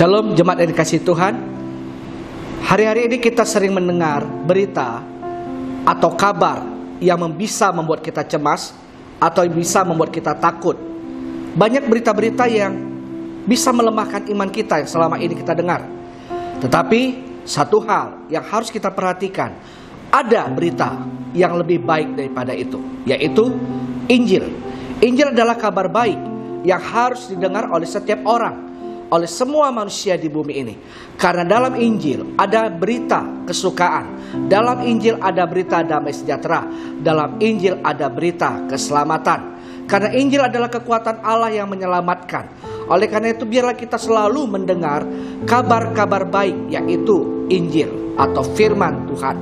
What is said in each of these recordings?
Shalom jemaat yang dikasihi Tuhan. Hari-hari ini kita sering mendengar berita atau kabar yang bisa membuat kita cemas atau bisa membuat kita takut. Banyak berita-berita yang bisa melemahkan iman kita yang selama ini kita dengar. Tetapi satu hal yang harus kita perhatikan, ada berita yang lebih baik daripada itu, yaitu Injil. Injil adalah kabar baik yang harus didengar oleh setiap orang, oleh semua manusia di bumi ini. Karena dalam Injil ada berita kesukaan, dalam Injil ada berita damai sejahtera, dalam Injil ada berita keselamatan. Karena Injil adalah kekuatan Allah yang menyelamatkan. Oleh karena itu biarlah kita selalu mendengar kabar-kabar baik, yaitu Injil atau firman Tuhan.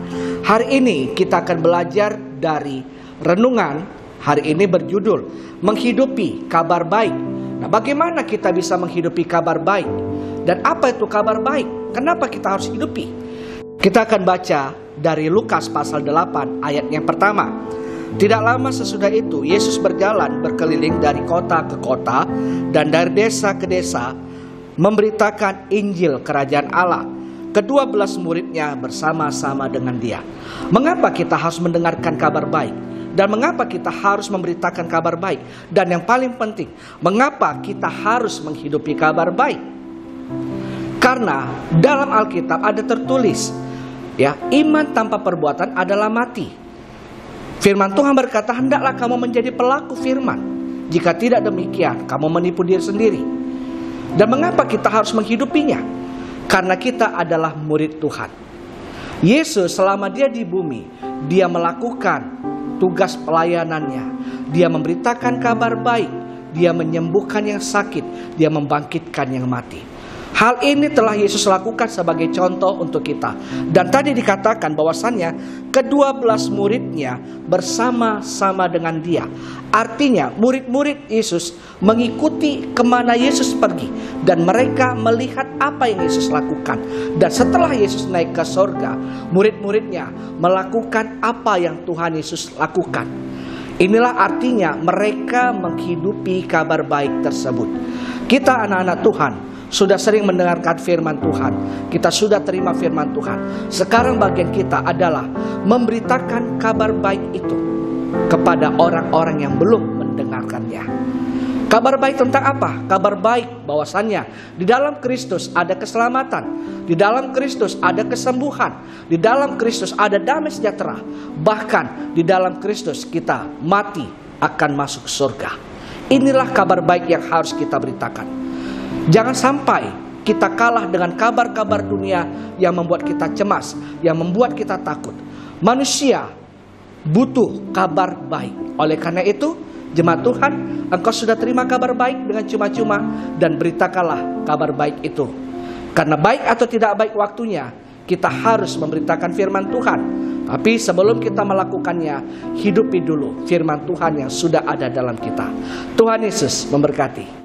Hari ini kita akan belajar dari renungan. Hari ini berjudul Menghidupi Kabar Baik. Nah, bagaimana kita bisa menghidupi kabar baik? Dan apa itu kabar baik? Kenapa kita harus hidupi? Kita akan baca dari Lukas pasal 8 ayat yang pertama. Tidak lama sesudah itu, Yesus berjalan berkeliling dari kota ke kota dan dari desa ke desa, memberitakan Injil Kerajaan Allah. Ke-12 muridnya bersama-sama dengan dia. Mengapa kita harus mendengarkan kabar baik? Dan mengapa kita harus memberitakan kabar baik? Dan yang paling penting, mengapa kita harus menghidupi kabar baik? Karena dalam Alkitab ada tertulis, ya, iman tanpa perbuatan adalah mati. Firman Tuhan berkata, hendaklah kamu menjadi pelaku firman. Jika tidak demikian, kamu menipu diri sendiri. Dan mengapa kita harus menghidupinya? Karena kita adalah murid Tuhan. Yesus selama dia di bumi, dia melakukan tugas pelayanannya. Dia memberitakan kabar baik, dia menyembuhkan yang sakit, dia membangkitkan yang mati. Hal ini telah Yesus lakukan sebagai contoh untuk kita. Dan tadi dikatakan bahwasannya ke-12 muridnya bersama-sama dengan dia. Artinya murid-murid Yesus mengikuti kemana Yesus pergi. Dan mereka melihat apa yang Yesus lakukan. Dan setelah Yesus naik ke sorga, murid-muridnya melakukan apa yang Tuhan Yesus lakukan. Inilah artinya mereka menghidupi kabar baik tersebut. Kita anak-anak Tuhan sudah sering mendengarkan firman Tuhan. Kita sudah terima firman Tuhan. Sekarang bagian kita adalah memberitakan kabar baik itu kepada orang-orang yang belum mendengarkannya. Kabar baik tentang apa? Kabar baik bahwasannya di dalam Kristus ada keselamatan, di dalam Kristus ada kesembuhan, di dalam Kristus ada damai sejahtera. Bahkan di dalam Kristus kita mati akan masuk surga. Inilah kabar baik yang harus kita beritakan. Jangan sampai kita kalah dengan kabar-kabar dunia yang membuat kita cemas, yang membuat kita takut. Manusia butuh kabar baik. Oleh karena itu, jemaat Tuhan, engkau sudah terima kabar baik dengan cuma-cuma, dan beritakanlah kabar baik itu. Karena baik atau tidak baik waktunya, kita harus memberitakan firman Tuhan. Tapi sebelum kita melakukannya, hidupi dulu firman Tuhan yang sudah ada dalam kita. Tuhan Yesus memberkati.